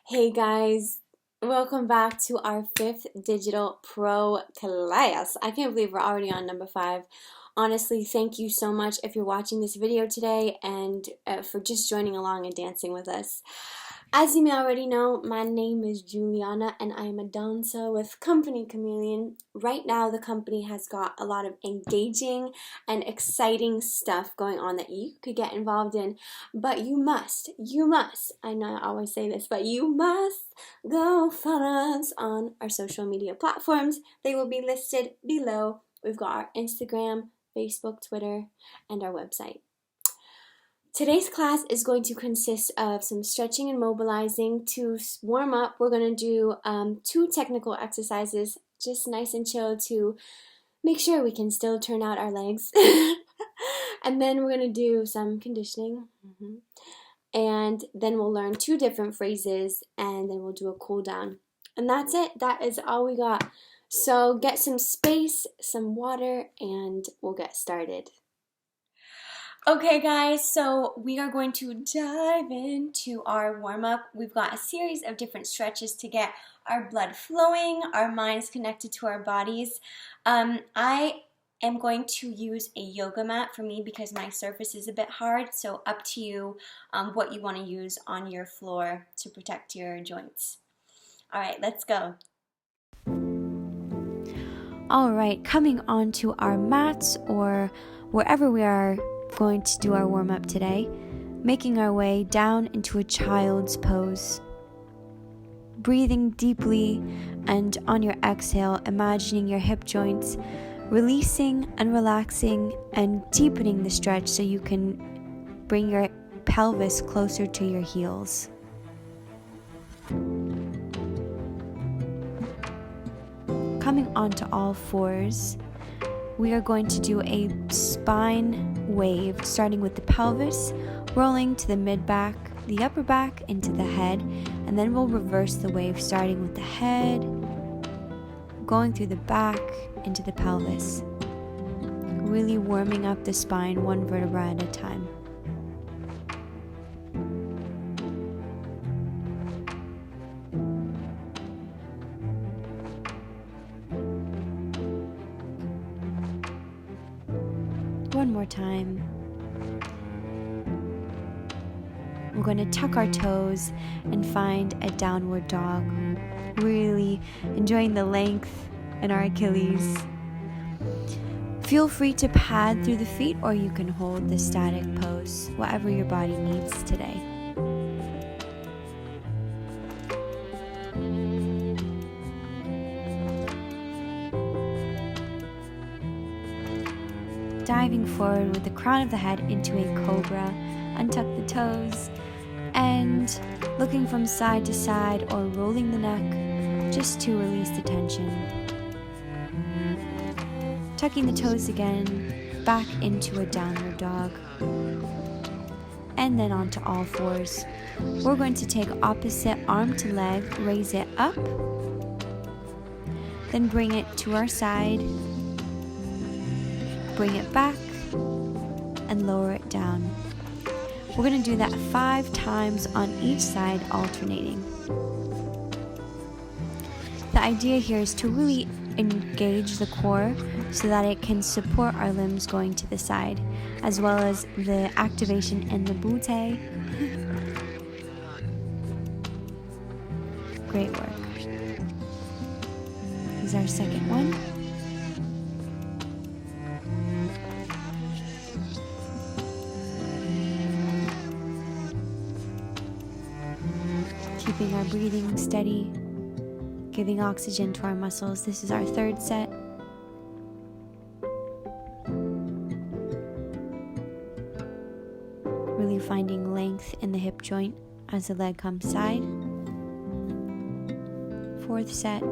Hey guys, welcome back to our fifth digital pro class. I can't believe we're already on number 5. Honestly, thank you so much if you're watching this video today and for just joining along and dancing with us. As you may already know, my name is Juliana and I am a dancer with Company Chameleon. Right now, the company has got a lot of engaging and exciting stuff going on that you could get involved in, but you must, I know I always say this, but you must go follow us on our social media platforms. They will be listed below. We've got our Instagram, Facebook, Twitter, and our website. Today's class is going to consist of some stretching and mobilizing. To warm up, we're going to do 2 technical exercises, just nice and chill to make sure we can still turn out our legs. And then we're going to do some conditioning. And then we'll learn 2 different phrases, and then we'll do a cool down. And that's it. That is all we got. So get some space, some water, and we'll get started. Okay guys, so we are going to dive into our warm-up. We've got a series of different stretches to get our blood flowing, our minds connected to our bodies. I am going to use a yoga mat for me because my surface is a bit hard, so up to you what you want to use on your floor to protect your joints. Alright, let's go. Alright, coming onto our mats or wherever we are going to do our warm-up today, making our way down into a child's pose. Breathing deeply, and on your exhale, imagining your hip joints releasing and relaxing and deepening the stretch so you can bring your pelvis closer to your heels. Coming onto all fours, we are going to do a spine wave, starting with the pelvis, rolling to the mid-back, the upper back, into the head, and then we'll reverse the wave, starting with the head, going through the back, into the pelvis. Really warming up the spine, one vertebra at a time. One more time. We're going to tuck our toes and find a downward dog. Really enjoying the length in our Achilles. Feel free to pad through the feet, or you can hold the static pose, whatever your body needs today. Diving forward with the crown of the head into a cobra, untuck the toes, and looking from side to side or rolling the neck just to release the tension. Tucking the toes again, back into a downward dog, and then onto all fours. We're going to take opposite arm to leg, raise it up, then bring it to our side, bring it back, and lower it down. We're going to do that 5 times on each side, alternating. The idea here is to really engage the core so that it can support our limbs going to the side, as well as the activation in the butte. Great work. This is our second one. Keeping our breathing steady, giving oxygen to our muscles. This is our third set. Really finding length in the hip joint as the leg comes side. Fourth set.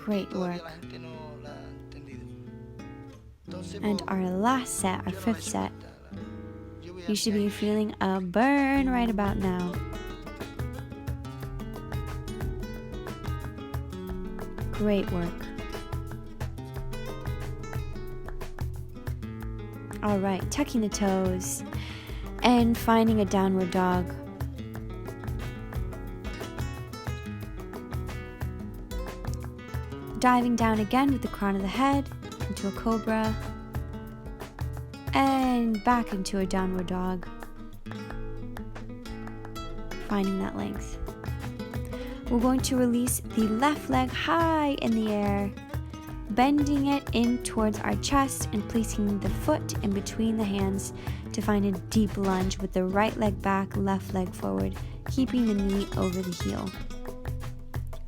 Great work. And our last set, our fifth set, you should be feeling a burn right about now. Great work. All right, tucking the toes and finding a downward dog. Diving down again with the crown of the head into a cobra and back into a downward dog. Finding that length. We're going to release the left leg high in the air, bending it in towards our chest and placing the foot in between the hands to find a deep lunge with the right leg back, left leg forward, keeping the knee over the heel.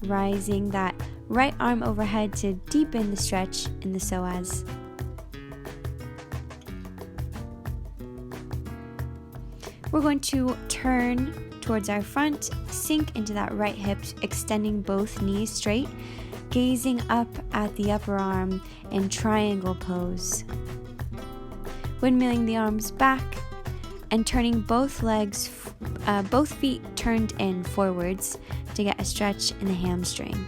Rising that right arm overhead to deepen the stretch in the psoas. We're going to turn towards our front, sink into that right hip, extending both knees straight, gazing up at the upper arm in triangle pose. Windmilling the arms back and turning both feet turned in forwards to get a stretch in the hamstring.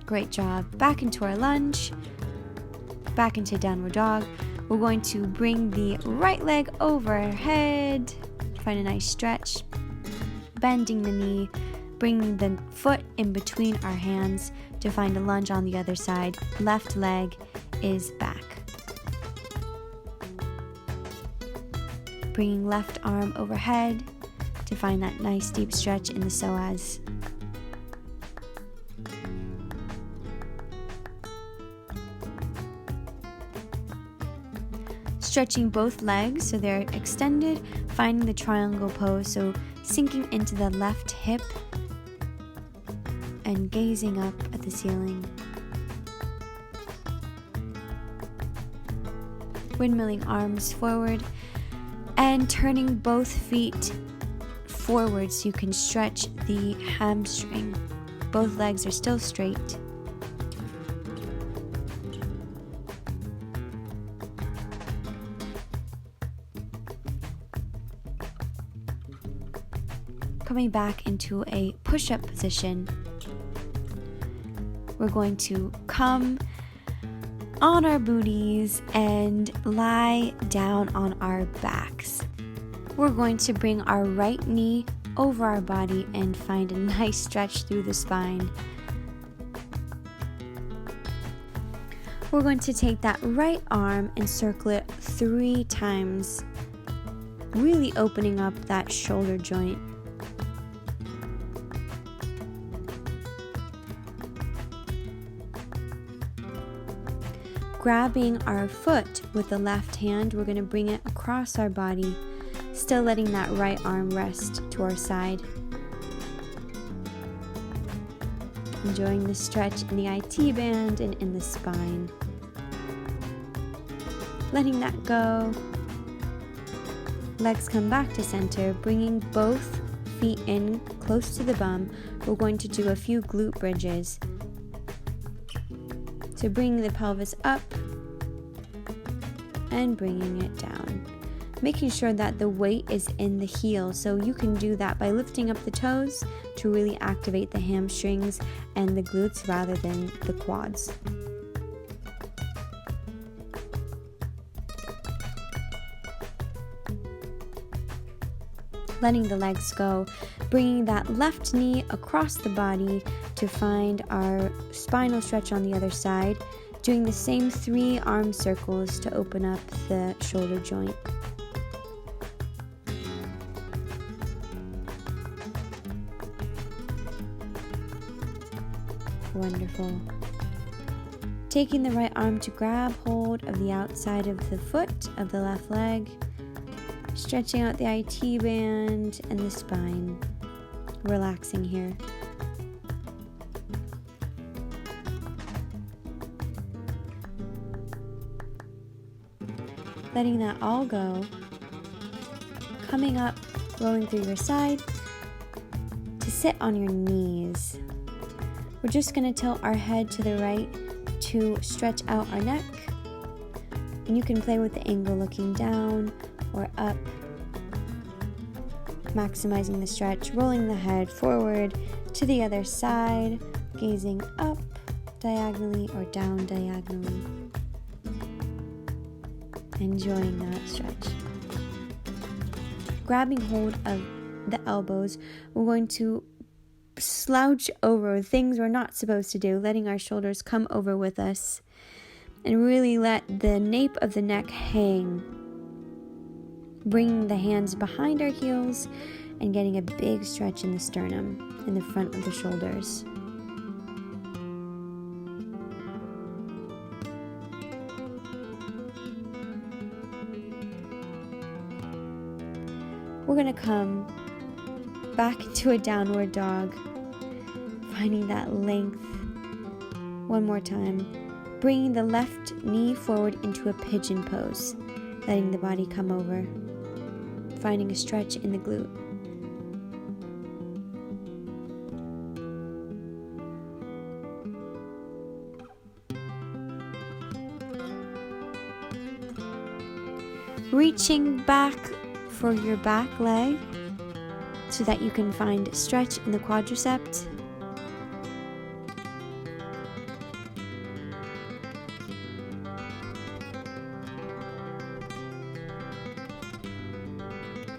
Great job. Back into our lunge, back into downward dog. We're going to bring the right leg overhead, find a nice stretch, bending the knee, bringing the foot in between our hands to find a lunge on the other side. Left leg is back. Bringing left arm overhead to find that nice deep stretch in the psoas. Stretching both legs so they're extended, finding the triangle pose, so sinking into the left hip and gazing up at the ceiling. Windmilling arms forward and turning both feet forward so you can stretch the hamstring. Both legs are still straight. Coming back into a push-up position. We're going to come on our booties and lie down on our backs. We're going to bring our right knee over our body and find a nice stretch through the spine. We're going to take that right arm and circle it 3 times, really opening up that shoulder joint. Grabbing our foot with the left hand, we're going to bring it across our body, still letting that right arm rest to our side. Enjoying the stretch in the IT band and in the spine. Letting that go. Legs come back to center, bringing both feet in close to the bum. We're going to do a few glute bridges. So bringing the pelvis up and bringing it down. Making sure that the weight is in the heel. So you can do that by lifting up the toes to really activate the hamstrings and the glutes rather than the quads. Letting the legs go, bringing that left knee across the body to find our spinal stretch on the other side, doing the same 3 arm circles to open up the shoulder joint. Wonderful. Taking the right arm to grab hold of the outside of the foot of the left leg, stretching out the IT band and the spine, relaxing here. Letting that all go, coming up, rolling through your side to sit on your knees. We're just going to tilt our head to the right to stretch out our neck, and you can play with the angle looking down or up, maximizing the stretch, rolling the head forward to the other side, gazing up diagonally or down diagonally. Enjoying that stretch. Grabbing hold of the elbows, we're going to slouch over things we're not supposed to do, letting our shoulders come over with us, and really let the nape of the neck hang. Bringing the hands behind our heels and getting a big stretch in the sternum, in the front of the shoulders. We're going to come back into a downward dog, finding that length. One more time. Bringing the left knee forward into a pigeon pose, letting the body come over, finding a stretch in the glute. Reaching back for your back leg so that you can find stretch in the quadricep.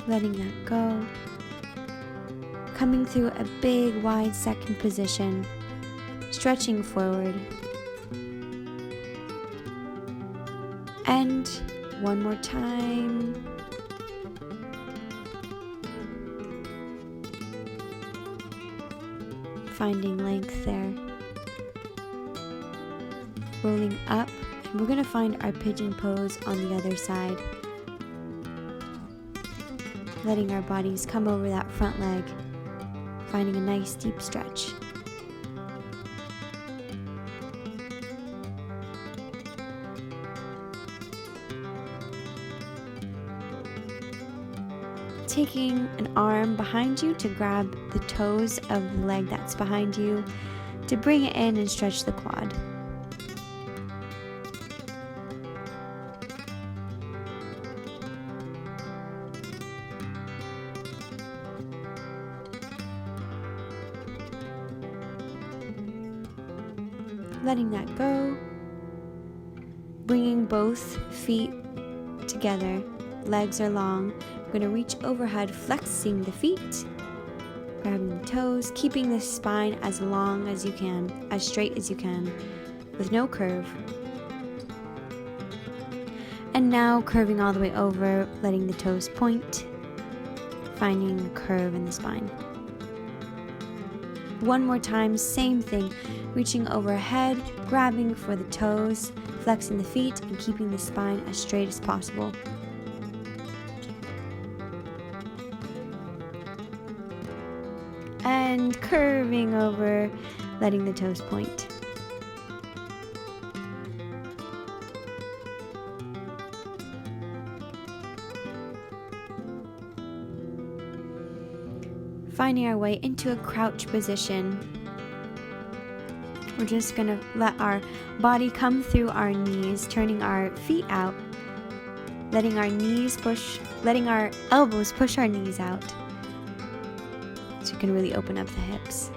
Letting that go. Coming through a big wide second position, stretching forward. And one more time. Finding length there. Rolling up, and we're going to find our pigeon pose on the other side. Letting our bodies come over that front leg, finding a nice deep stretch. Taking an arm behind you to grab the toes of the leg that's behind you to bring it in and stretch the quad. Letting that go. Bringing both feet together. Legs are long. We're going to reach overhead, flexing the feet, grabbing the toes, keeping the spine as long as you can, as straight as you can, with no curve. And now curving all the way over, letting the toes point, finding a curve in the spine. One more time, same thing, reaching overhead, grabbing for the toes, flexing the feet, and keeping the spine as straight as possible. And curving over, letting the toes point. Finding our way into a crouch position. We're just going to let our body come through our knees, turning our feet out, letting our elbows push our knees out. So you can really open up the hips.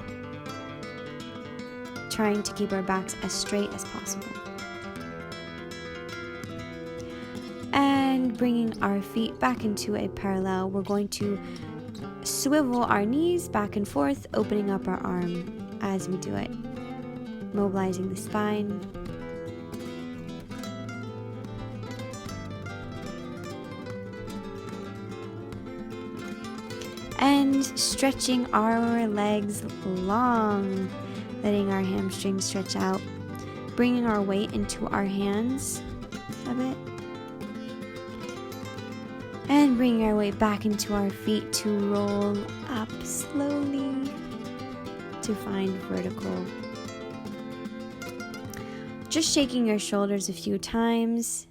Trying to keep our backs as straight as possible. And bringing our feet back into a parallel, we're going to swivel our knees back and forth, opening up our arm as we do it. Mobilizing the spine. And stretching our legs long, letting our hamstrings stretch out, bringing our weight into our hands a bit, and bringing our weight back into our feet to roll up slowly to find vertical. Just shaking your shoulders a few times,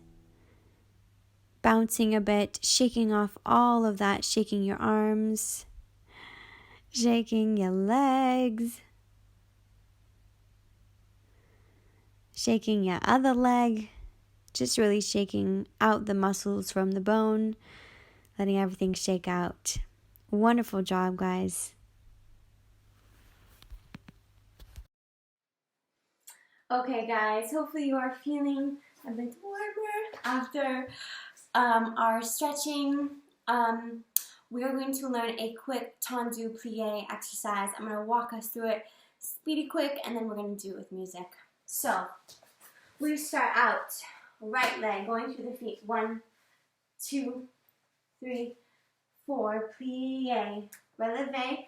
bouncing a bit, shaking off all of that, shaking your arms, shaking your legs, shaking your other leg, just really shaking out the muscles from the bone, letting everything shake out. Wonderful job, guys. Okay, guys, hopefully you are feeling a bit warmer after our stretching. We are going to learn a quick Tendu Plié exercise. I'm going to walk us through it speedy quick, and then we're going to do it with music. So, we start out, right leg, going through the feet. 1, 2, 3, 4, plie, releve,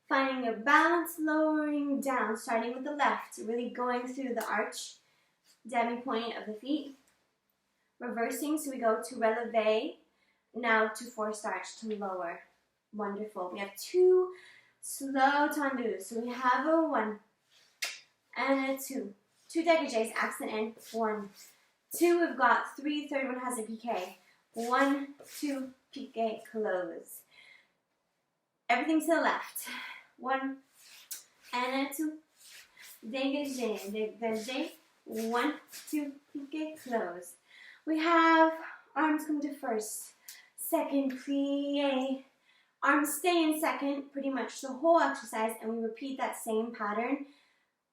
finding your balance, lowering down, starting with the left, really going through the arch, demi-point of the feet, reversing, so we go to releve, now to forced arch, to lower. Wonderful. We have 2 slow tendus, so we have a 1 and a 2. 2 dégagés, accent in, 1, 2, we've got 3, third one has a piqué, 1, 2, piqué, close. Everything to the left, 1 and a 2, dégagé, dégagé, 1, 2, piqué, close. We have arms come to first, second, plie, arms stay in second, pretty much the whole exercise, and we repeat that same pattern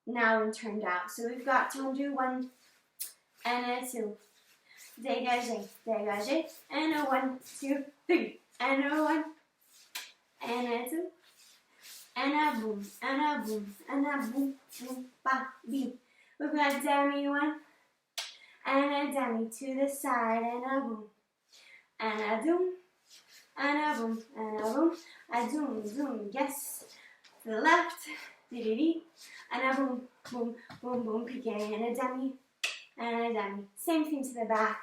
now and turned out. So we've got tendu, 1 and a 2, dégagé, dégagé, and a 1, 2, 3, and a 1, and a 2, and a boom, and a boom, and a boom, boom, ba, beep. We've got demi 1, and a demi to the side, and a boom, and a doom, and a boom, and a boom, a doom, doom, yes, to the left, dee-dee-dee, and a boom, boom, boom, boom, piqué, and a demi, and a demi. Same thing to the back,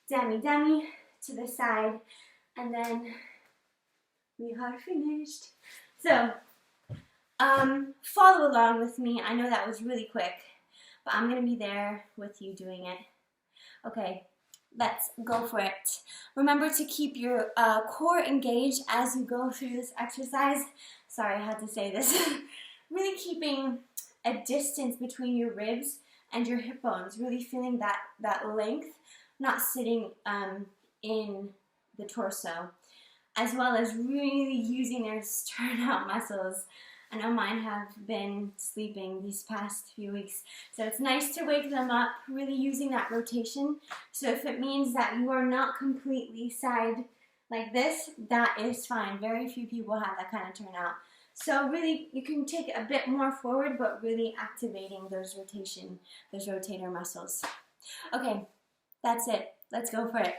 demi, demi, to the side, and then we are finished. So, follow along with me. I know that was really quick, but I'm going to be there with you doing it. Okay, let's go for it. Remember to keep your core engaged as you go through this exercise. Sorry, I had to say this. Really keeping a distance between your ribs and your hip bones. Really feeling that length, not sitting in the torso. As well as really using their sternum muscles. I know mine have been sleeping these past few weeks, so it's nice to wake them up, really using that rotation. So if it means that you are not completely side like this, that is fine. Very few people have that kind of turnout. So really, you can take it a bit more forward, but really activating those rotator muscles. Okay, that's it. Let's go for it.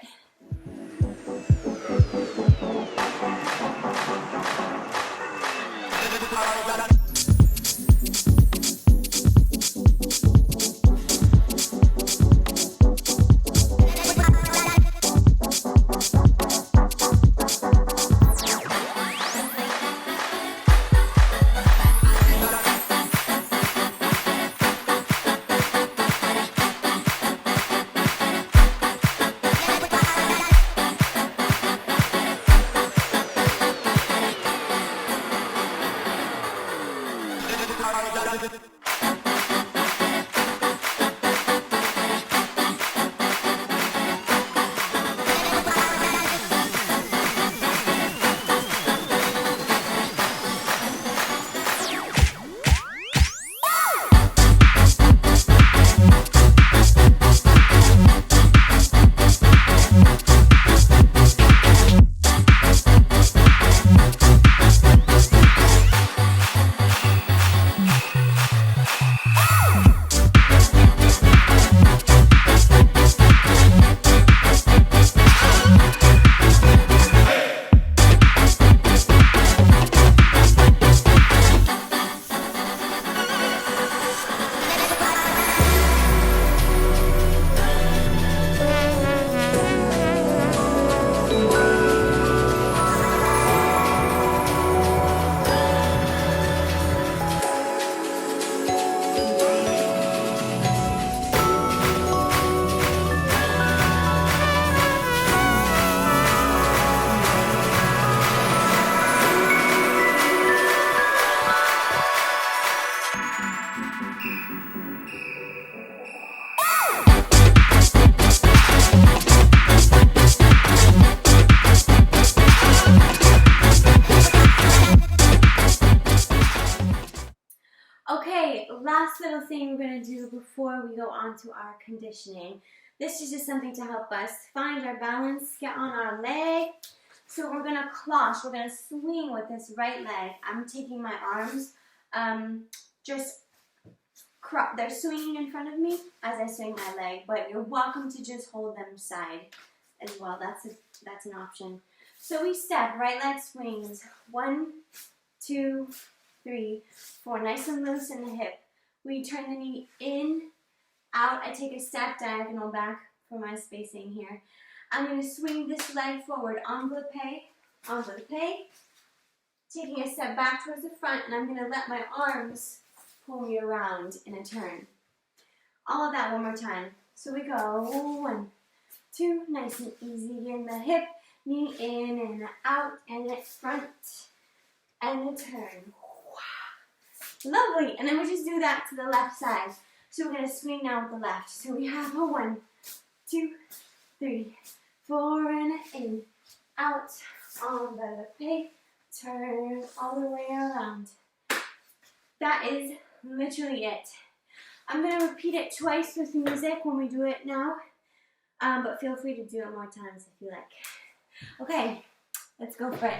Okay, last little thing we're going to do before we go on to our conditioning. This is just something to help us find our balance, get on our leg. So we're going to cloche, we're going to swing with this right leg. I'm taking my arms, they're swinging in front of me as I swing my leg, but you're welcome to just hold them side as well. That's an option. So we step, right leg swings, 1, 2, 3, 4, nice and loose in the hip. We turn the knee in, out. I take a step diagonal back for my spacing here. I'm going to swing this leg forward, envelope, taking a step back towards the front, and I'm going to let my arms pull me around in a turn. All of that one more time. So we go 1, 2, nice and easy in the hip, knee in and out, and it front, and a turn. Lovely. And then we just do that to the left side. So we're going to swing now with the left. So we have a 1, 2, 3, 4, and in, out, envelope, turn all the way around. That is literally it. I'm going to repeat it twice with music when we do it now, but feel free to do it more times if you like. Okay, let's go for it.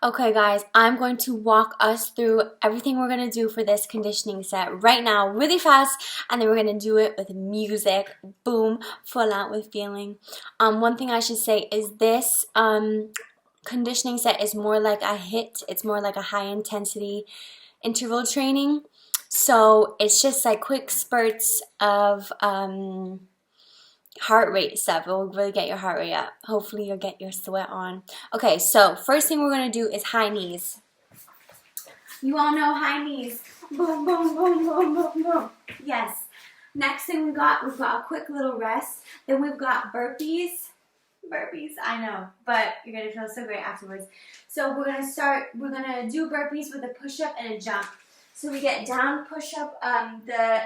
Okay guys, I'm going to walk us through everything we're going to do for this conditioning set right now really fast, and then we're going to do it with music, boom, full out with feeling. One thing I should say is this conditioning set is more like a HIIT, it's more like a high intensity interval training, so it's just like quick spurts of heart rate stuff. It will really get your heart rate up. Hopefully you'll get your sweat on. Okay, so first thing we're going to do is high knees. You all know high knees. Boom, boom, boom, boom, boom, boom. Yes. Next thing we've got a quick little rest. Then we've got burpees. Burpees, I know, but you're going to feel so great afterwards. So we're going to do burpees with a push-up and a jump. So we get down, push-up, the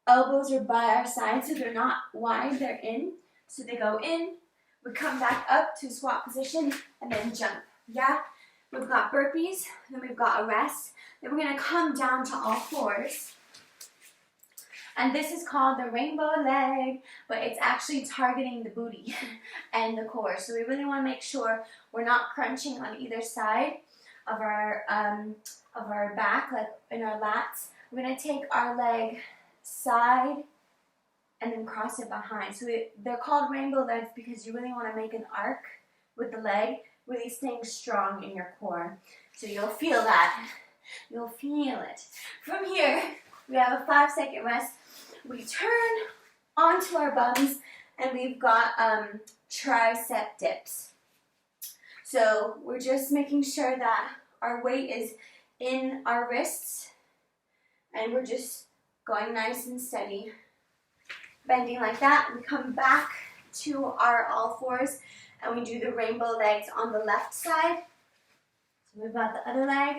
elbows are by our sides, so they're not wide, they're in. So they go in, we come back up to squat position, and then jump. Yeah? We've got burpees, then we've got a rest. Then we're going to come down to all fours. And this is called the rainbow leg, but it's actually targeting the booty and the core. So we really want to make sure we're not crunching on either side of our back, like in our lats. We're going to take our leg side and then cross it behind. So they're called rainbow legs because you really want to make an arc with the leg, really staying strong in your core. So you'll feel that. You'll feel it. From here, we have a 5-second rest. We turn onto our bums and we've got tricep dips. So we're just making sure that our weight is in our wrists and we're just going nice and steady. Bending like that. We come back to our all fours and we do the rainbow legs on the left side. So we've got the other leg.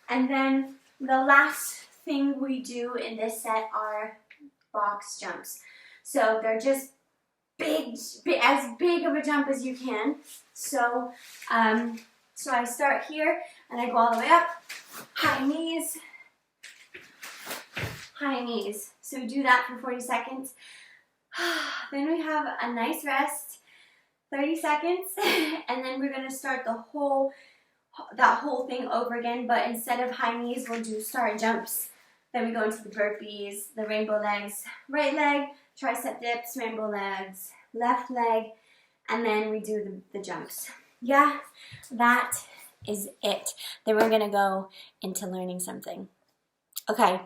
And then the last thing we do in this set are box jumps. So they're just as big of a jump as you can. So, so I start here and I go all the way up, high knees, high knees. So we do that for 40 seconds. Then we have a nice rest, 30 seconds, and then we're going to start that whole thing over again, but instead of high knees, we'll do star jumps Then we go into the burpees, the rainbow legs, right leg, tricep dips, rainbow legs, left leg, and then we do the jumps. Yeah, that is it. Then we're gonna go into learning something. Okay.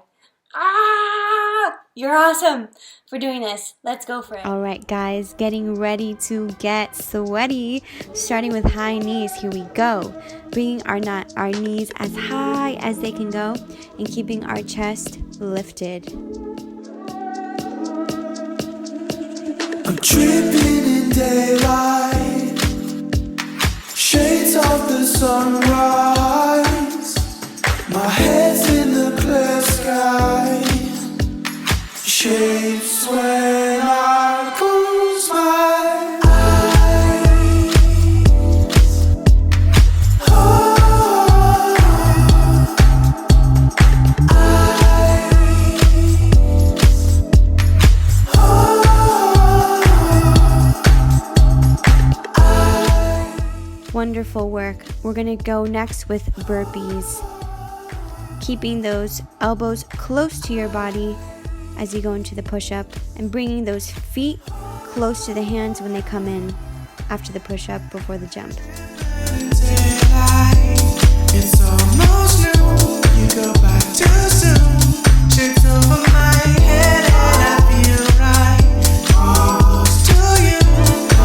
You're awesome for doing this. Let's go for it. All right, guys, getting ready to get sweaty. Starting with high knees. Here we go. Bringing our knees as high as they can go and keeping our chest lifted. I'm tripping in daylight, shades of the sunrise. My head's in the clear sky. Shapes when I close my eyes. Wonderful work. We're gonna go next with burpees. Keeping those elbows close to your body as you go into the push-up and bringing those feet close to the hands when they come in after the push-up before the jump. It's almost noon. You go back too soon. Shakes over my head and I feel right. Close to you. The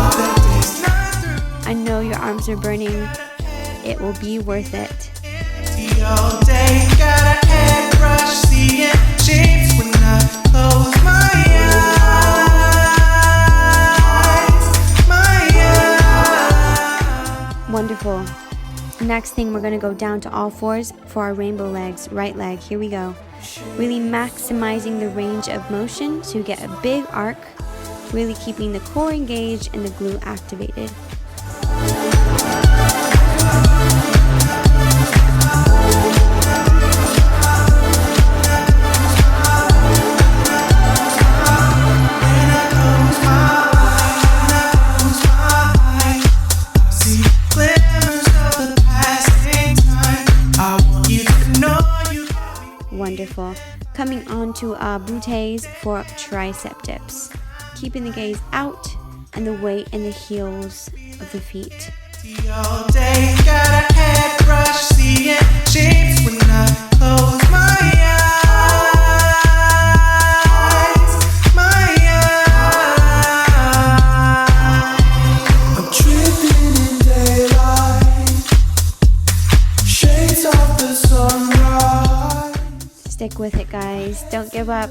day's not through. I know your arms are burning. It will be worth it. All day, got a head rush, seeing shapes when I close my eyes. Wonderful. Next thing, we're going to go down to all fours for our rainbow legs. Right leg, here we go. Really maximizing the range of motion so you get a big arc. Really keeping the core engaged and the glute activated. Wonderful. Coming on to buttes for tricep dips. Keeping the gaze out and the weight in the heels of the feet. All day, got a head rush, seeing shapes when I close my eyes. I'm tripping in daylight, shades of the sunrise. Stick with it, guys. Don't give up.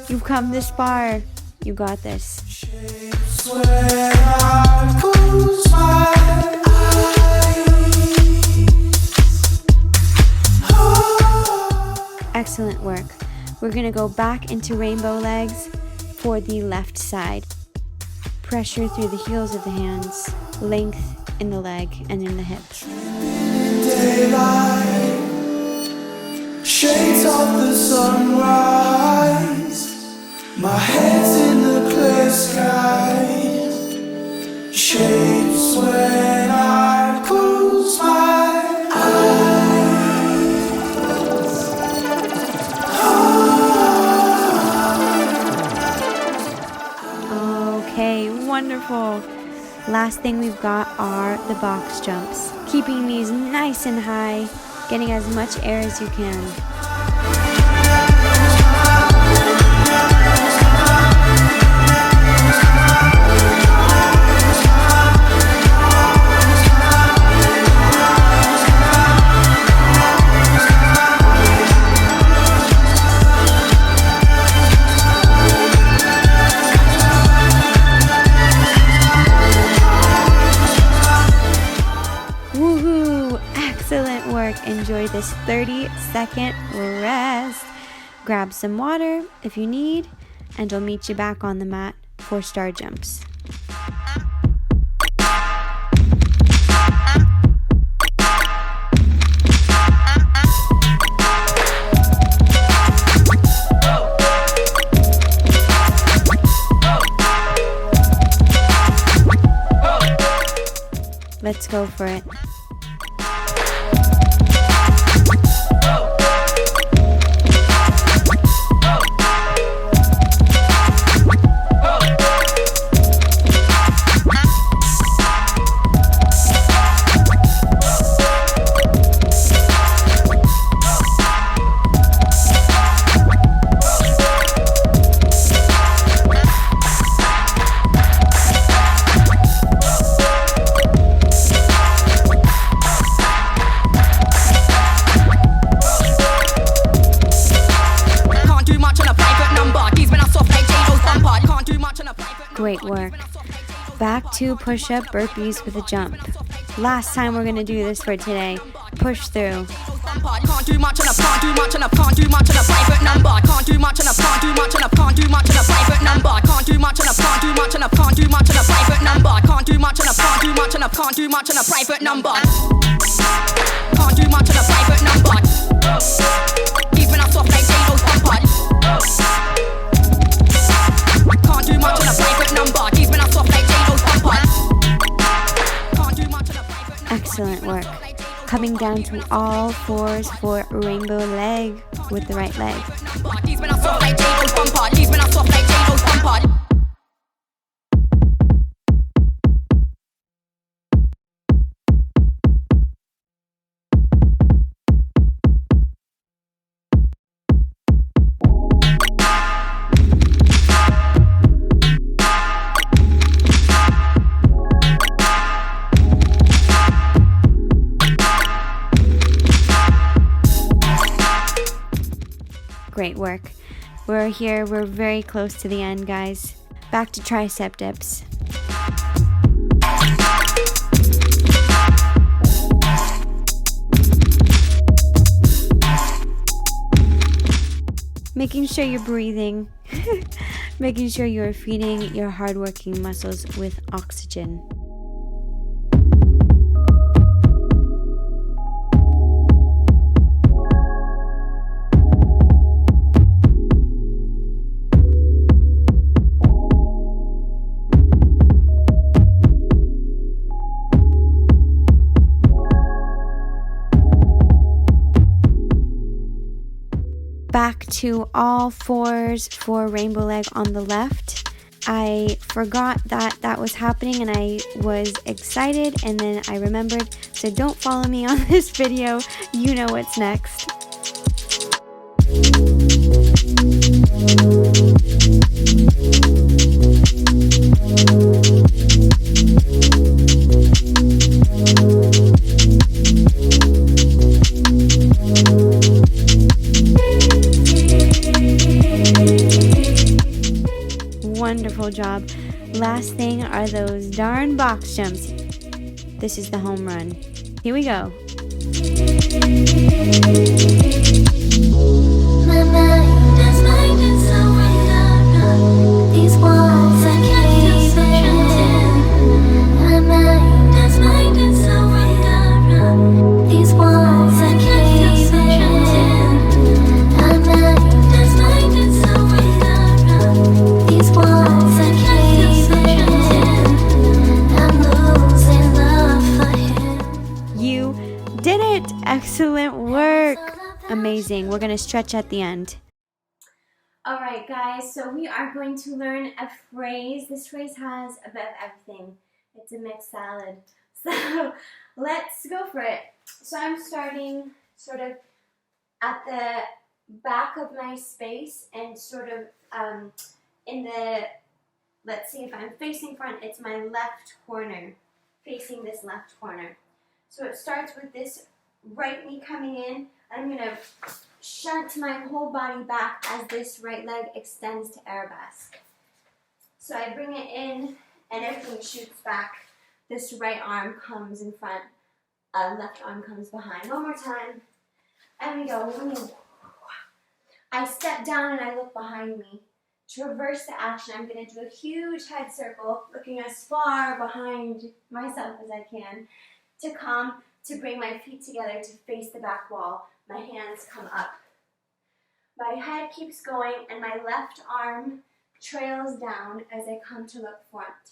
You've come this far. You got this. Shapes when I close my eyes. Excellent work. We're going to go back into rainbow legs for the left side. Pressure through the heels of the hands. Length in the leg and in the hip. Daylight, shades of the sunrise. My head's in the clear sky. Shapes when I close my eyes. Okay, wonderful. Last thing we've got are the box jumps. Keeping these nice and high, getting as much air as you can. Excellent work. Enjoy this 30-second rest. Grab some water if you need, and I'll meet you back on the mat for star jumps. Let's go for it. Great work. Back to push-up burpees with a jump. Last time we're gonna do this for today. Push through. Can't do much and I can't do much and I can't do much and a private number. Can't do much and I can't do much and I can't do much and a private number. Can't do much and I can't do much and I can't do much and a private number. Can't do much and I can't do much and I can't do much and a private number. Can't do much and a private number. Keeping us off like J-Lo's bumper. Can't do much and a private number. Keeping us off like J-Lo's bumper. Can't do much and a private number. Excellent work. Coming down to all fours for rainbow leg with the right leg. Keeping us off like J-Lo's bumper. Keeping us off like J-Lo's bumper. Great work. We're here. We're very close to the end, guys. Back to tricep dips. Making sure you're breathing. Making sure you're feeding your hardworking muscles with oxygen. Back to all fours for rainbow leg on the left. I forgot that was happening and I was excited and then I remembered, so don't follow me on this video. You know what's next. Wonderful job. Last thing are those darn box jumps. This is the home run. Here we go. My mind has minded so without these walls I can't even. My mind has minded so without these walls I can't even. My mind has minded so without these walls I can't even. I'm losing love for him. You did it! Excellent work! Amazing. We're going to stretch at the end. Alright guys, so we are going to learn a phrase. This phrase has a bit of everything. It's a mixed salad. So let's go for it. So I'm starting sort of at the back of my space and sort of in the, let's see if I'm facing front, it's my left corner, facing this left corner. So it starts with this right knee coming in. I'm going to shunt my whole body back as this right leg extends to arabesque. So I bring it in and everything shoots back. This right arm comes in front, left arm comes behind. One more time. And we go. I step down and I look behind me. To reverse the action, I'm going to do a huge head circle, looking as far behind myself as I can, to come, to bring my feet together to face the back wall. My hands come up. My head keeps going and my left arm trails down as I come to look front.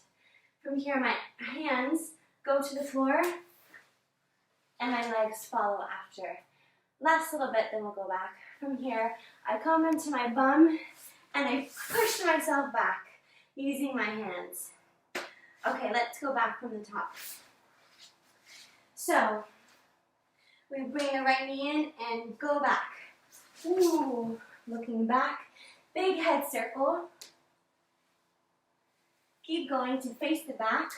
From here, my hands go to the floor and my legs follow after. Last little bit, then we'll go back. From here, I come into my bum and I push myself back using my hands. Okay, let's go back from the top. So, we bring the right knee in and go back. Ooh, looking back. Big head circle. Keep going to face the back.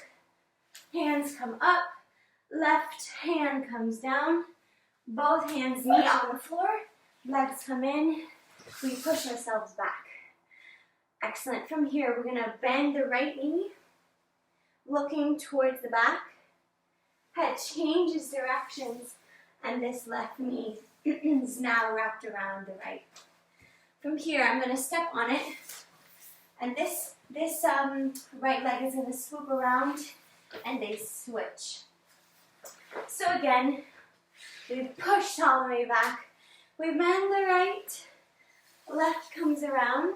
Hands come up. Left hand comes down. Both hands meet on the floor. Legs come in. We push ourselves back. Excellent. From here, we're gonna bend the right knee, looking towards the back. Head changes directions, and this left knee is now wrapped around the right. From here, I'm gonna step on it, and this right leg is gonna swoop around, and they switch. So again, we push all the way back. We bend the right, left comes around.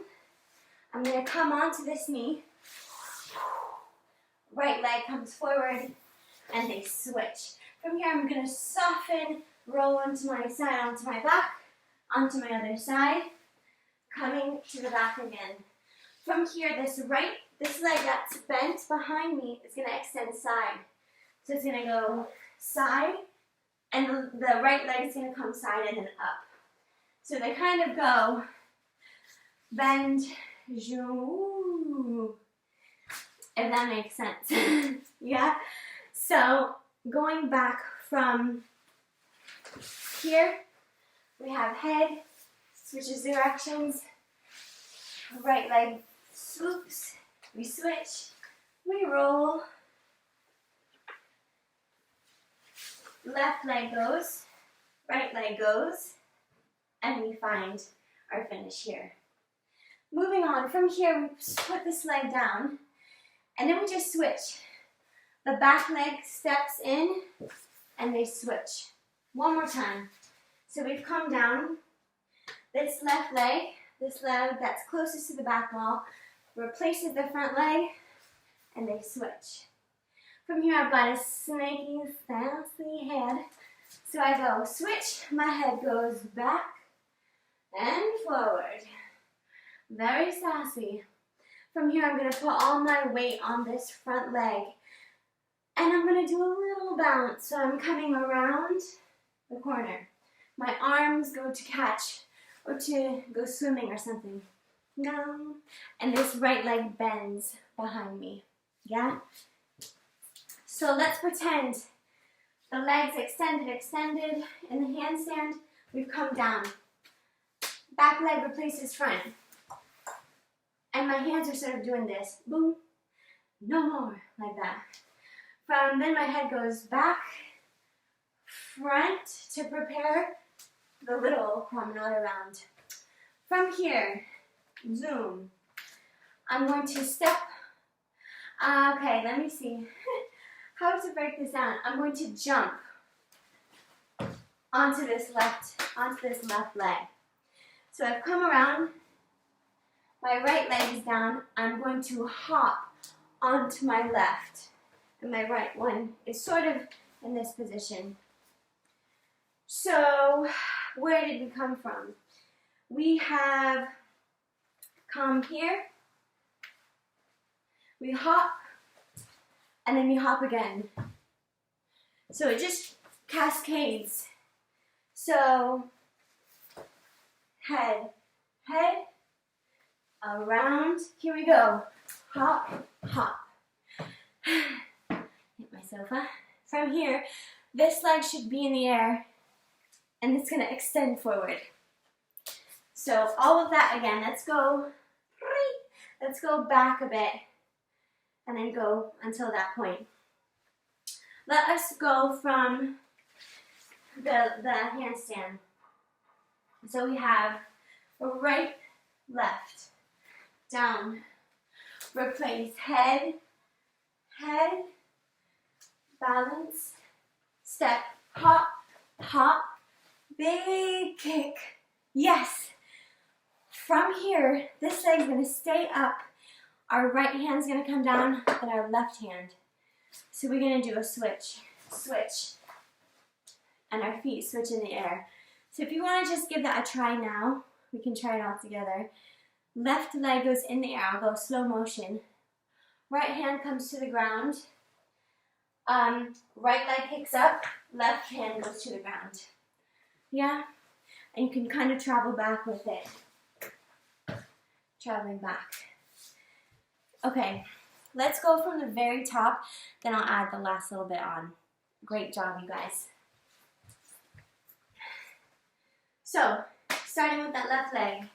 I'm going to come onto this knee. Right leg comes forward, and they switch. From here, I'm going to soften, roll onto my side, onto my back, onto my other side, coming to the back again. From here, this leg that's bent behind me is going to extend side. So it's going to go side, and the right leg is going to come side and then up. So they kind of go bend, if that makes sense. Yeah? So going back from here, we have head, switches directions, right leg swoops, we switch, we roll, left leg goes, right leg goes, and we find our finish here. Moving on, from here we put this leg down, and then we just switch. The back leg steps in, and they switch. One more time. So we've come down, this left leg, this leg that's closest to the back wall, replaces the front leg, and they switch. From here I've got a snaky, sassy head. So I go switch, my head goes back and forward. Very sassy. From here I'm going to put all my weight on this front leg. And I'm going to do a little bounce. So I'm coming around the corner. My arms go to catch or to go swimming or something. No. And this right leg bends behind me. Yeah? So let's pretend the legs extended in the handstand. We've come down. Back leg replaces front. And my hands are sort of doing this. Boom. No more. Like that. Then my head goes back, front to prepare the little promenade around. From here, zoom. I'm going to step. Okay, let me see how to break this down. I'm going to jump onto this left leg. So I've come around. My right leg is down. I'm going to hop onto my left. And my right one is sort of in this position. So, where did we come from? We have come here, we hop, and then we hop again. So it just cascades. So, head, around, here we go. Hop, hop. Hit my sofa. From here, this leg should be in the air, and it's going to extend forward. So all of that again. Let's go back a bit, and then go until that point. Let us go from the handstand. So we have right, left, down, replace head, balance, step, hop, hop, big kick. Yes. From here, this leg's going to stay up. Our right hand's going to come down, and our left hand. So we're going to do a switch, and our feet switch in the air. So if you want to just give that a try now, we can try it all together. Left leg goes in the air. I'll go slow motion. Right hand comes to the ground. Right leg kicks up. Left hand goes to the ground. Yeah? And you can kind of travel back with it. Traveling back. Okay, let's go from the very top, then I'll add the last little bit on. Great job, you guys. So, starting with that left leg.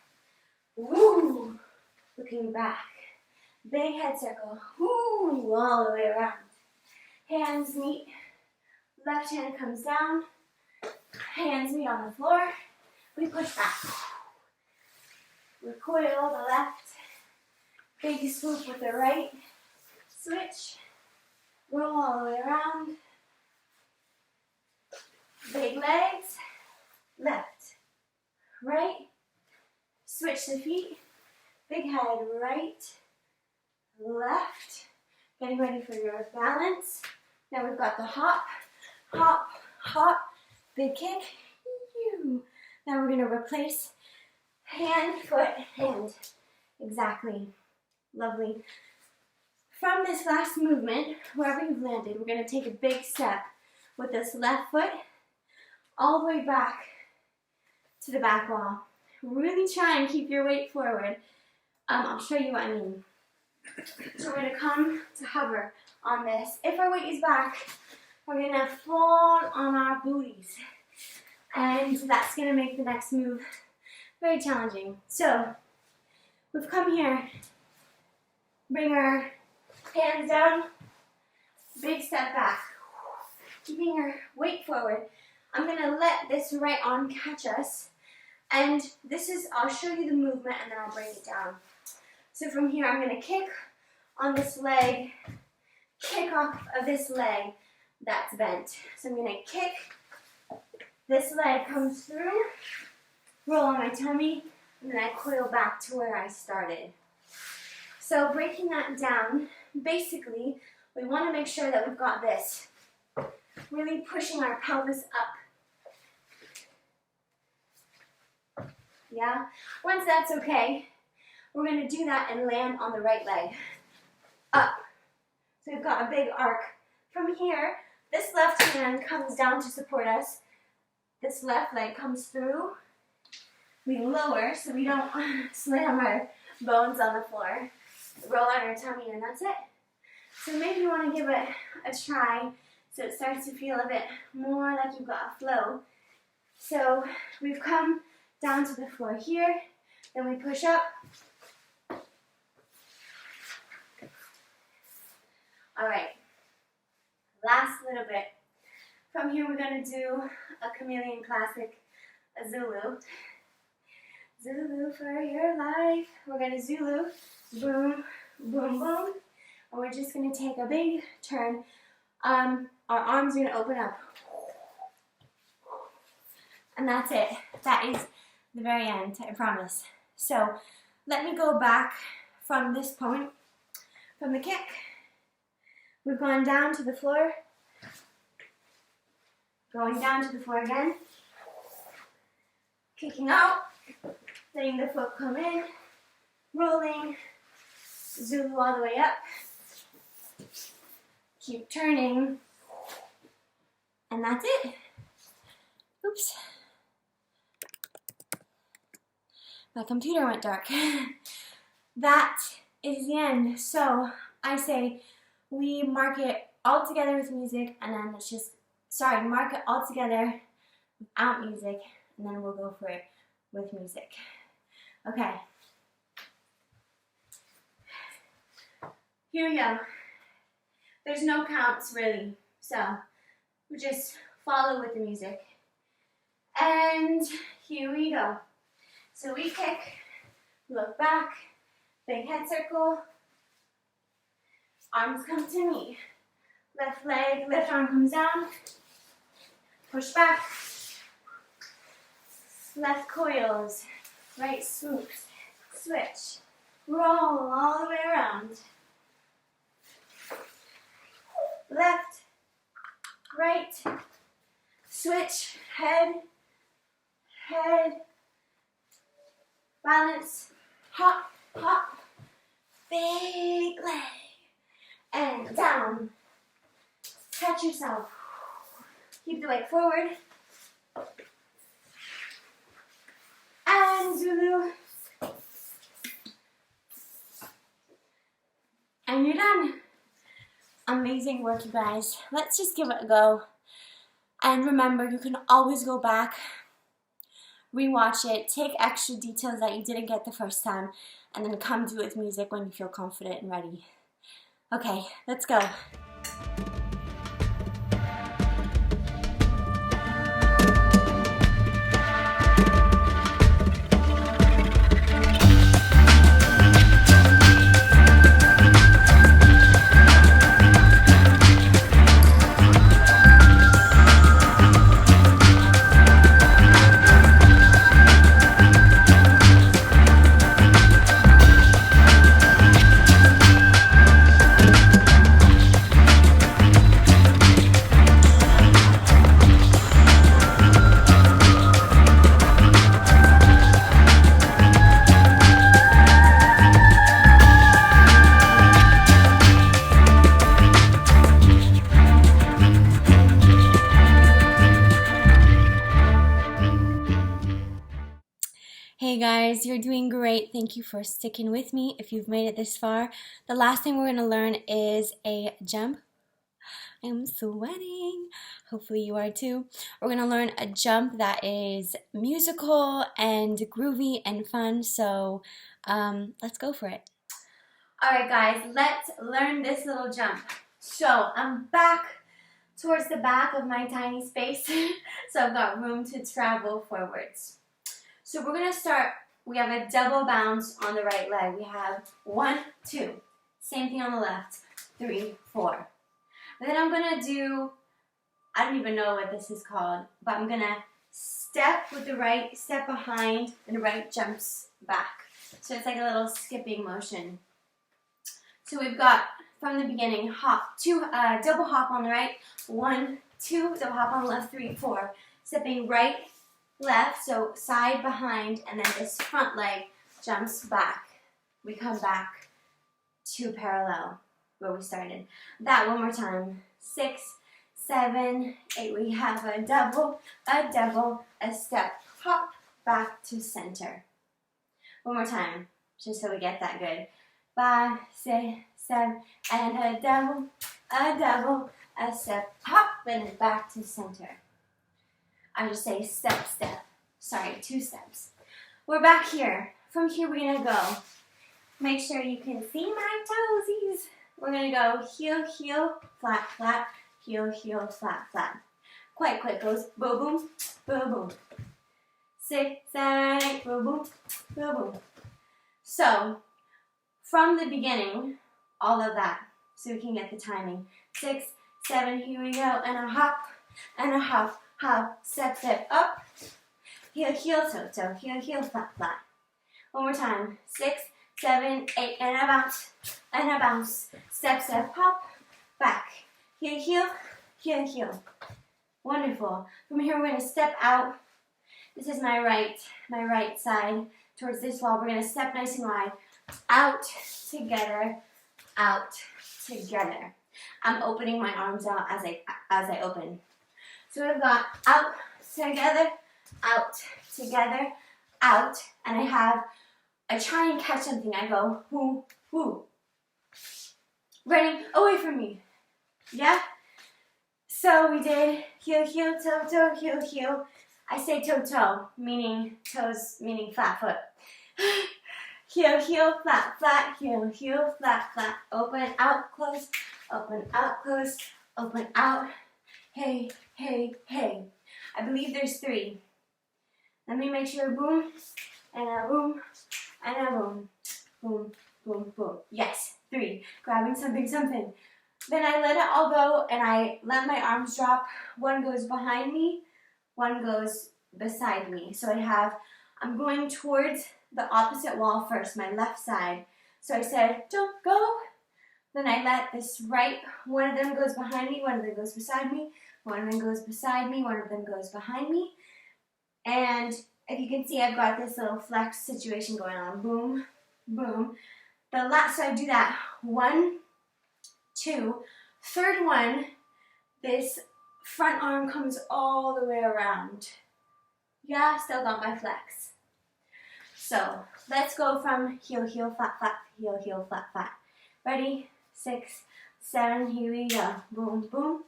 Woo! looking back. Big head circle, woo, all the way around. Hands meet, left hand comes down, hands meet on the floor, we push back. Recoil the left, big swoop with the right, switch, roll all the way around, big legs, left, right, switch the feet, big head, right, left, getting ready for your balance. Now we've got the hop, hop, hop, big kick, now we're going to replace hand, foot, hand. Exactly. Lovely. From this last movement, wherever you've landed, we're going to take a big step with this left foot all the way back to the back wall. Really try and keep your weight forward. I'll show you what I mean. So we're going to come to hover on this. If our weight is back, we're going to fall on our booties. And that's going to make the next move very challenging. So we've come here, bring our hands down, big step back, keeping our weight forward. I'm going to let this right arm catch us, and I'll show you the movement and then I'll bring it down. So from here I'm going to kick on this leg, kick off of this leg that's bent. So I'm going to kick, this leg comes through, roll on my tummy, and then I coil back to where I started. So breaking that down, basically, we want to make sure that we've got this, really pushing our pelvis up. Yeah? Once that's okay, we're going to do that and land on the right leg. Up. So we've got a big arc. From here, this left hand comes down to support us. This left leg comes through. We lower so we don't slam our bones on the floor. Roll on our tummy and that's it. So maybe you want to give it a try so it starts to feel a bit more like you've got a flow. So we've come down to the floor here, then we push up. Alright, last little bit. From here we're going to do a Chameleon classic, a Zulu. Zulu for your life. We're going to Zulu, boom, boom, boom. And we're just going to take a big turn. Our arms are going to open up. And that's it. That is the very end, I promise. So let me go back from this point, from the kick. We've gone down to the floor. Going down to the floor again. Kicking out. Letting the foot come in. Rolling. Zulu all the way up. Keep turning. And that's it. Oops. My computer went dark. That is the end. So I say we mark it all together with music and then let's just, mark it all together without music and then we'll go for it with music. Okay. Here we go. There's no counts really, so we just follow with the music. And here we go. So we kick, look back, big head circle, arms come to me. Left leg, left arm comes down, push back, left coils, right swoops, switch, roll all the way around. Left, right, switch, head, balance, hop, hop, big leg, and down. Catch yourself. Keep the weight forward. And Zulu. And you're done. Amazing work, you guys. Let's just give it a go. And remember, you can always go back, rewatch it, take extra details that you didn't get the first time, and then come do it with music when you feel confident and ready. Okay, let's go. Hey guys, you're doing great. Thank you for sticking with me if you've made it this far. The last thing we're going to learn is a jump. I'm sweating. Hopefully you are too. We're going to learn a jump that is musical and groovy and fun. So let's go for it. Alright guys, let's learn this little jump. So I'm back towards the back of my tiny space. So I've got room to travel forwards. So we're going to start, we have a double bounce on the right leg. We have 1, 2. Same thing on the left. 3, 4. Then I'm going to do, I don't even know what this is called, but I'm going to step with the right, step behind, and the right jumps back. So it's like a little skipping motion. So we've got, from the beginning, hop, 2, double hop on the right, 1, 2, double hop on the left, 3, 4. Stepping right, left, so side behind, and then this front leg jumps back. We come back to parallel where we started. That one more time. 6, 7, 8. We have a double, a step, hop, back to center. One more time, just so we get that good. 5, 6, 7, and a double, a step, hop, and back to center. I just say step, step. Sorry, 2 steps. We're back here. From here, we're going to go. Make sure you can see my toesies. We're going to go heel, heel, flat, flat, heel, heel, flat, flat. Quite quick. Goes boom, boom, boom, boom. 6, 7, 8, boom, boom, boom, boom. So, from the beginning, all of that, so we can get the timing. 6, 7, here we go, and a hop, hop, step, step, up, heel, heel, toe, toe, heel, heel, flat, flat. One more time. 6, 7, 8, and a bounce, step, step, hop, back, heel, heel, heel, heel. Wonderful. From here, we're going to step out. This is my right side towards this wall. We're going to step nice and wide, out, together, out, together. I'm opening my arms out as I open. So we've got out, together, out, and I try and catch something. I go, whoo, whoo. Running away from me. Yeah? So we did heel, heel, toe, toe, heel, heel. I say toe, toe, meaning toes, meaning flat foot. Heel, heel, flat, flat, heel, heel, flat, flat. Open, out, close, open, out, close, open, out. Hey, hey, hey. I believe there's 3. Let me make sure. Boom, and a boom, and a boom. Boom, boom, boom. Yes, 3. Grabbing something, something. Then I let it all go, and I let my arms drop. One goes behind me, one goes beside me. So I'm going towards the opposite wall first, my left side. So I said, don't go. Then I let this right, one of them goes behind me, one of them goes beside me, one of them goes beside me, one of them goes behind me. And if you can see, I've got this little flex situation going on. Boom, boom. So I do that. 1, 2. Third one, this front arm comes all the way around. Yeah, still got my flex. So let's go from heel, heel, flat, flat, heel, heel, flat, flat. Ready? 6, 7, here we go. Boom, boom,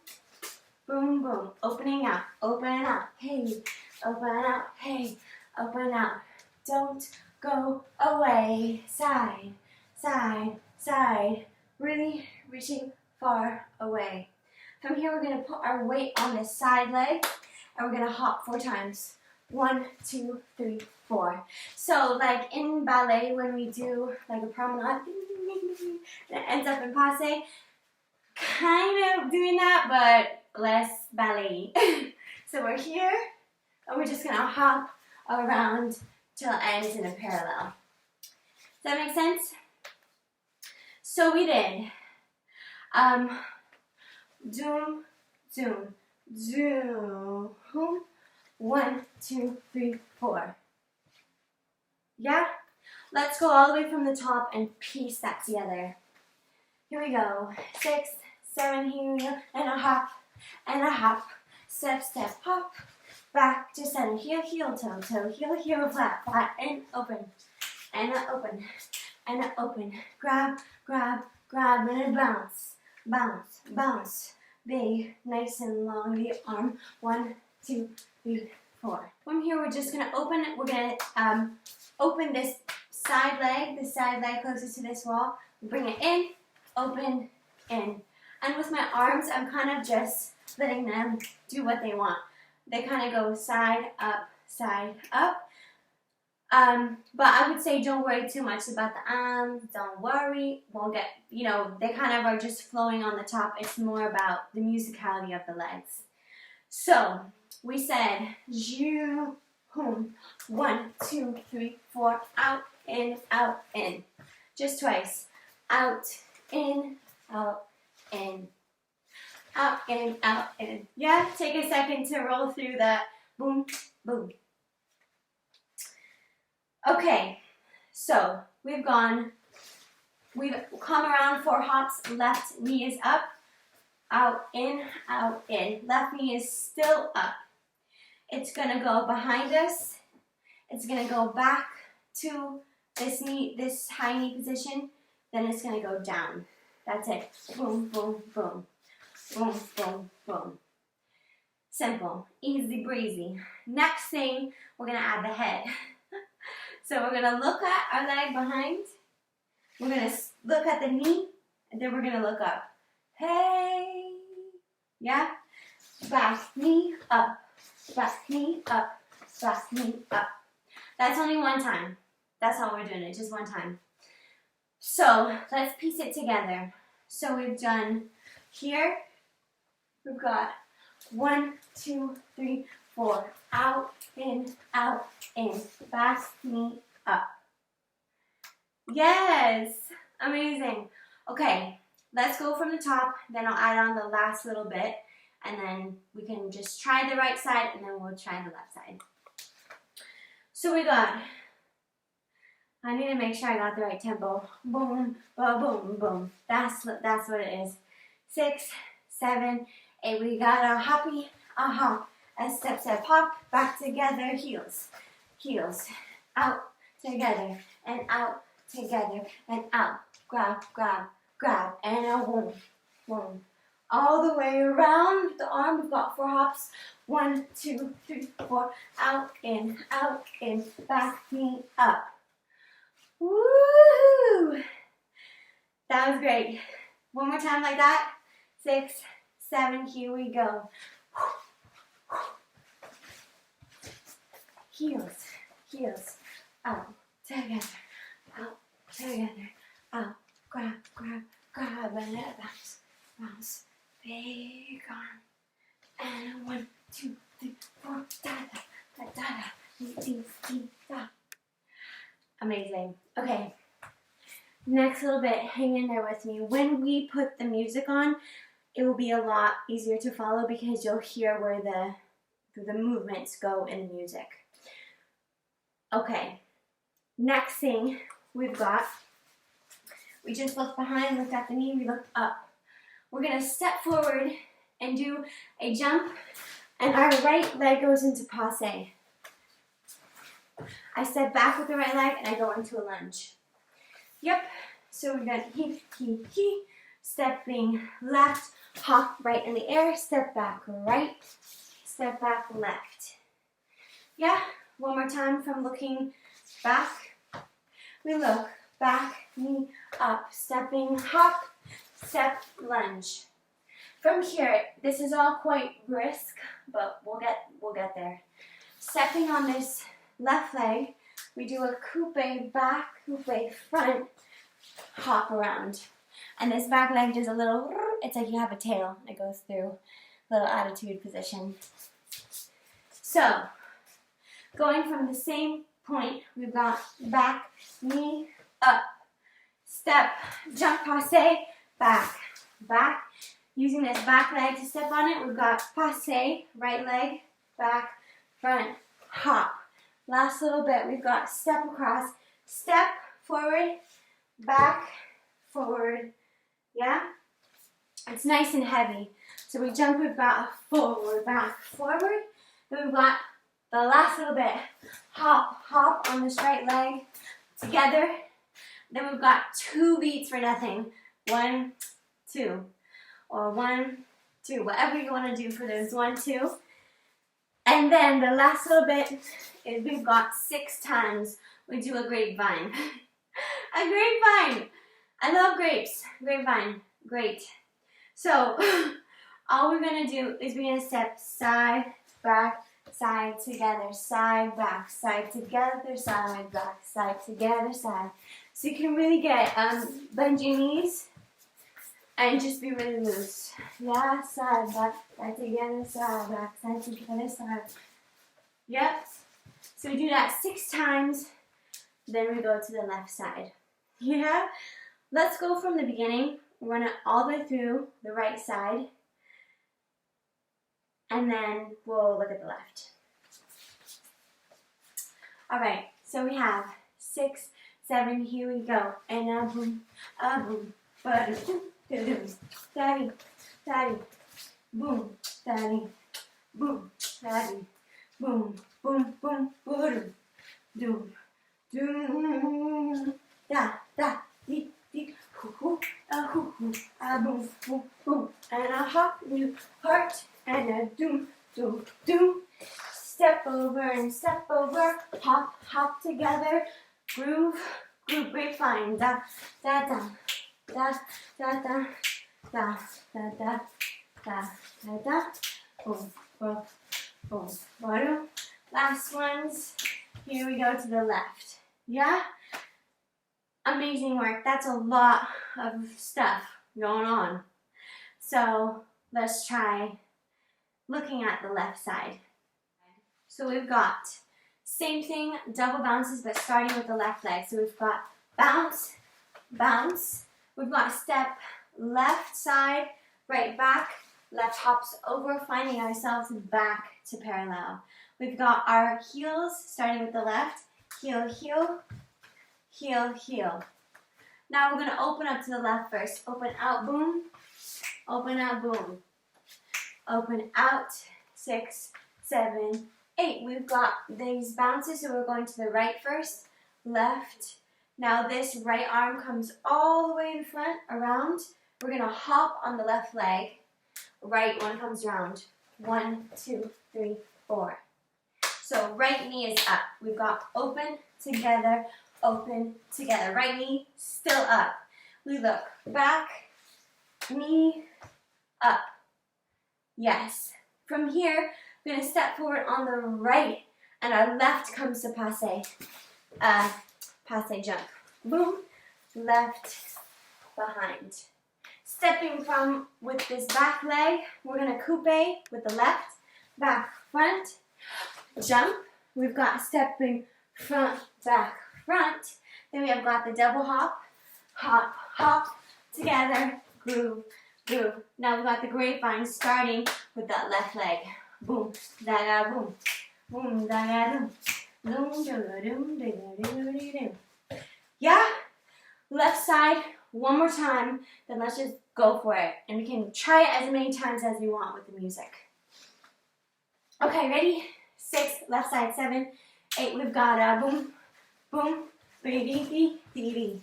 boom, boom. Opening out, open out, hey. Open out, hey. open out. Don't go away. Side, side, side. Really reaching far away. From here, we're going to put our weight on this side leg, and we're going to hop 4 times. 1, 2, 3, 4. So like in ballet, when we do like a promenade, and it ends up in passe, kind of doing that, but less ballet. So we're here, and we're just going to hop around till it ends in a parallel. Does that make sense? So we did zoom, zoom, zoom. 1, 2, 3, 4. Yeah? Let's go all the way from the top and piece that together. Here we go. 6, 7, here we go. And a hop, and a hop. Step, step, hop. Back to center. Heel, heel, toe, toe, heel, heel, flat, flat, and open. And a open. And a open. Grab, grab, grab, and a bounce. Bounce, bounce. Big, nice and long, the arm. 1, 2, 3, 4. From here, we're just going to open it. We're going to open this side leg closest to this wall. Bring it in, open, in. And with my arms, I'm kind of just letting them do what they want. They kind of go side, up, side, up. But I would say don't worry too much about the arms. Don't worry. We'll get, they kind of are just flowing on the top. It's more about the musicality of the legs. So we said, 1, 2, 3, 4, out, in, out, in. Just twice. Out, in, out, in. Out, in, out, in. Yeah, take a second to roll through that. Boom, boom. Okay, so we've come around 4 hops. Left knee is up. Out, in, out, in. Left knee is still up. It's going to go behind us. It's going to go back to this high knee position. Then it's going to go down. That's it. Boom, boom, boom. Boom, boom, boom. Simple. Easy breezy. Next thing, we're going to add the head. So we're going to look at our leg behind. We're going to look at the knee. And then we're going to look up. Hey. Yeah? Back knee up. Back knee up. Back knee up. That's only 1 time. That's all we're doing it. Just 1 time. So let's piece it together. So we've done here. We've got 1, 2, 3, 4. Out, in, back, knee, up. Yes! Amazing. Okay, let's go from the top, then I'll add on the last little bit, and then we can just try the right side, and then we'll try the left side. So we got, I need to make sure I got the right tempo. Boom, boom, boom, boom. That's what it is. 6, 7, 8. We got a hoppy, a hop. A step, step, hop, back together, heels, heels, out, together, and out, together, and out, grab, grab, grab, and a boom, boom. All the way around the arm, we've got 4 hops. 1, 2, 3, 4, out, in, back, knee, up. Woo! That was great. One more time like that. 6, 7, here we go. Heels, heels, out, together, out, grab, grab, grab, and let it bounce, bounce, big arm, and 1, 2, 3, 4, da da, dee, da. Amazing. Okay, next little bit, hang in there with me. When we put the music on, it will be a lot easier to follow because you'll hear where the movements go in the music. Okay, next thing we've got, we just look behind, look at the knee, we look up. We're going to step forward and do a jump, and our right leg goes into passe. I step back with the right leg, and I go into a lunge. Yep, so we're going to he, stepping left, hop right in the air, step back right, step back left. Yeah, One more time from looking back. We look back, knee up, stepping, hop, step, lunge. From here, this is all quite brisk, but we'll get there. Stepping on this left leg, we do a coupe back, coupe front, hop around. And this back leg does a little, it's like you have a tail. It goes through little attitude position. So, going from the same point, we've got back, knee, up, step, jump, passe, back, back. Using this back leg to step on it, we've got passe, right leg, back, front, hop. Last little bit, we've got step across, step, forward, back, forward, yeah? It's nice and heavy. So we jump, we've got forward, back, forward. Then we've got the last little bit, hop, hop on this right leg, together. Then we've got 2 beats for nothing. 1, 2. Or 1, 2, whatever you want to do for those 1, 2. And then the last little bit is we've got 6 times we do a grapevine. A grapevine! I love grapes. Grapevine, great. So, all we're going to do is we're going to step side, back, side, together, side, back, side, together, side, back, side, together, side. So you can really get bend your knees and just be really loose. Yeah, side, back, side, together, side, back, side, together, side. Yep. So we do that 6 times, then we go to the left side. Yeah? Let's go from the beginning. We're going to all the way through the right side, and then we'll look at the left. All right, so we have 6, 7, here we go. And a boom, ba-dum, da-dum, daddy, daddy, boom, daddy, boom, daddy, boom, boom, boom, boom, doom, doom, da, da, dee, dee, hoo, hoo, boom, boom, boom, and a hop, new heart, and a doom, doom, doom. Step over and step over, hop, hop together, groove, groove, grapevine, da, da, da, da, da, da, da, da, da, da, da, da, boom, boom, boom, boom. Last ones, here we go to the left, yeah? Amazing work, that's a lot of stuff going on. So let's try looking at the left side. So we've got same thing, double bounces, but starting with the left leg. So we've got bounce, bounce. We've got step, left side, right back, left hops over, finding ourselves back to parallel. We've got our heels, starting with the left, heel, heel, heel, heel. Now we're going to open up to the left first. Open out, boom, open out, boom. Open out, 6, 7, 8. We've got these bounces, so we're going to the right first, left. Now this right arm comes all the way in front, around. We're going to hop on the left leg. Right one comes around. 1, 2, 3, 4. So right knee is up. We've got open, together, open, together. Right knee still up. We look back, knee, up. Yes. From here, we're going to step forward on the right, and our left comes to passe. Passe jump. Boom. Left, behind. Stepping from with this back leg, we're going to coupe with the left, back, front, jump. We've got stepping front, back, front. Then we have got the double hop, hop, hop, together, groove, groove. Now we've got the grapevine starting with that left leg. Boom, da da boom, boom, da da doom, doom, doom, doom, doom, doom. Yeah? Left side, one more time, then let's just go for it. And we can try it as many times as we want with the music. Okay, ready? 6, left side, 7, 8. We've got a boom, boom, dee dee dee dee.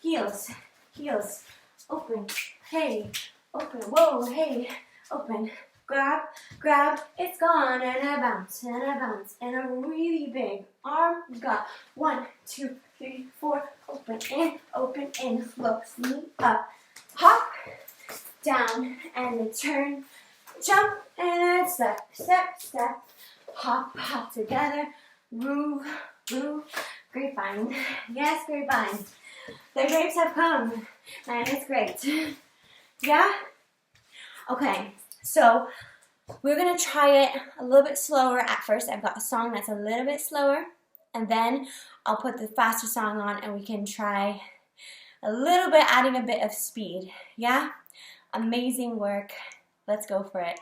Heels, heels, open, hey, open, whoa, hey, open, grab, grab, it's gone, and I bounce, and a really big arm got 1, 2, 3, 4, open in, looks me up, hop, down, and a turn, jump, and a step, step, step, hop, hop together, move, move, grapevine, yes, grapevine, the grapes have come, and it's great, yeah? Okay, so we're going to try it a little bit slower at first. I've got a song that's a little bit slower, and then I'll put the faster song on and we can try a little bit, adding a bit of speed. Yeah? Amazing work. Let's go for it.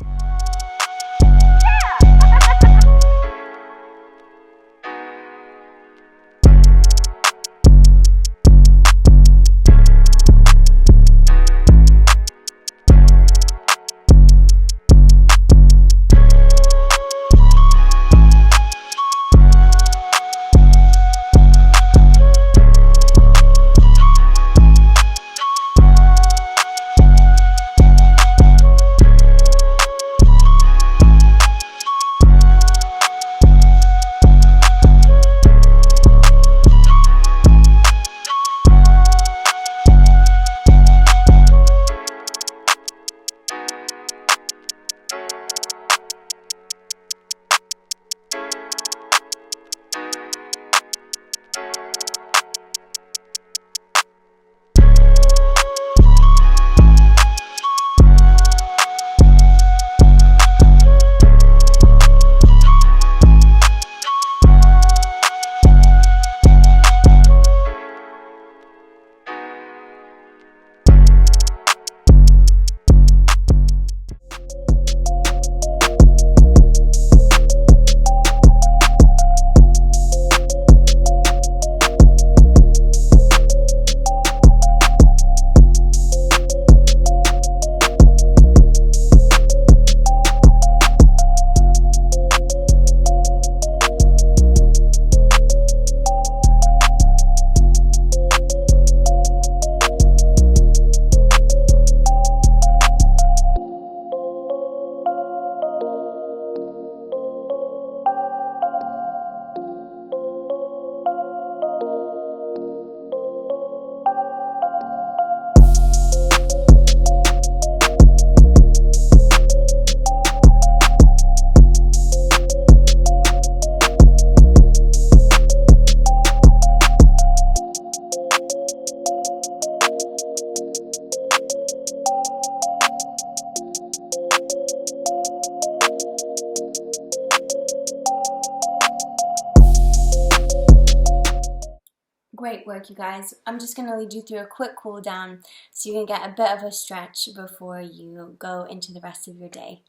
Great work, you guys. I'm just going to lead you through a quick cool down so you can get a bit of a stretch before you go into the rest of your day.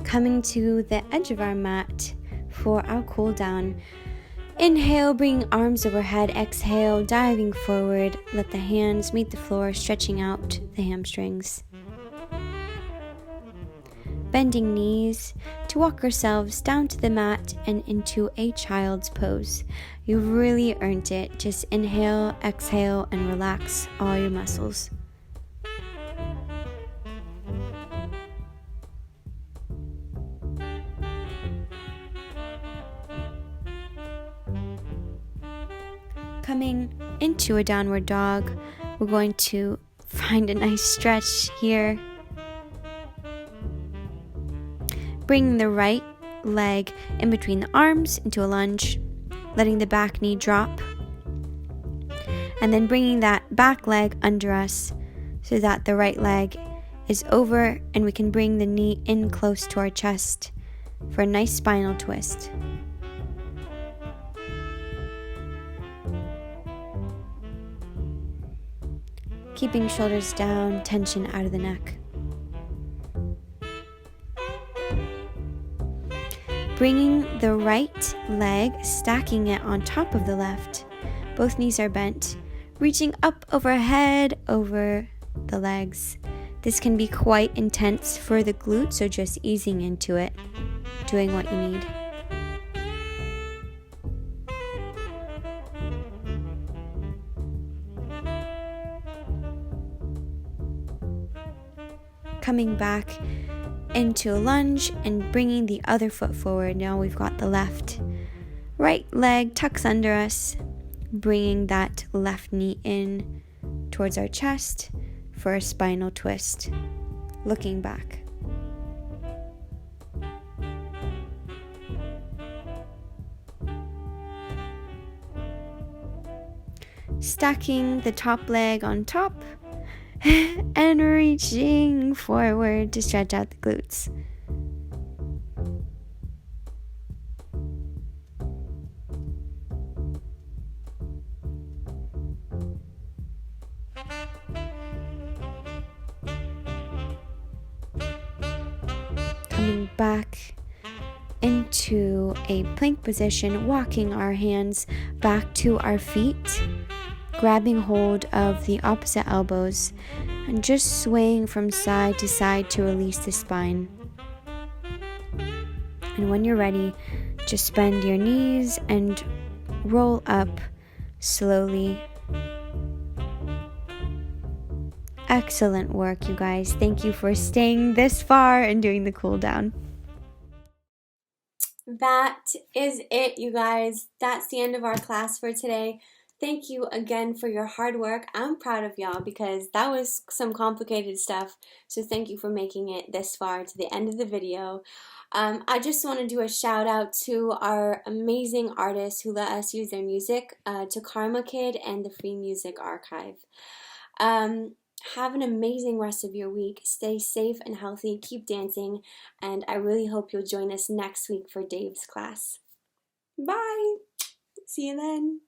Coming to the edge of our mat for our cool down. Inhale, bring arms overhead. Exhale, diving forward. Let the hands meet the floor, stretching out the hamstrings. Bending knees to walk ourselves down to the mat and into a child's pose. You've really earned it. Just inhale, exhale, and relax all your muscles. Coming into a downward dog, we're going to find a nice stretch here. Bring the right leg in between the arms into a lunge, letting the back knee drop, and then bringing that back leg under us so that the right leg is over and we can bring the knee in close to our chest for a nice spinal twist. Keeping shoulders down, tension out of the neck. Bringing the right leg, stacking it on top of the left. Both knees are bent, reaching up overhead over the legs. This can be quite intense for the glute, so just easing into it, doing what you need. coming back into a lunge and bringing the other foot forward. Now we've got the left. Right leg tucks under us, bringing that left knee in towards our chest for a spinal twist. Looking back. Stacking the top leg on top and reaching forward to stretch out the glutes. Coming back into a plank position, walking our hands back to our feet, grabbing hold of the opposite elbows, and just swaying from side to side to release the spine. And when you're ready, just bend your knees and roll up slowly. Excellent work, you guys. Thank you for staying this far and doing the cool down. That is it, you guys. That's the end of our class for today. Thank you again for your hard work. I'm proud of y'all because that was some complicated stuff. So thank you for making it this far to the end of the video. I just want to do a shout out to our amazing artists who let us use their music, to Karma Kid and the Free Music Archive. Have an amazing rest of your week. Stay safe and healthy. Keep dancing. And I really hope you'll join us next week for Dave's class. Bye. See you then.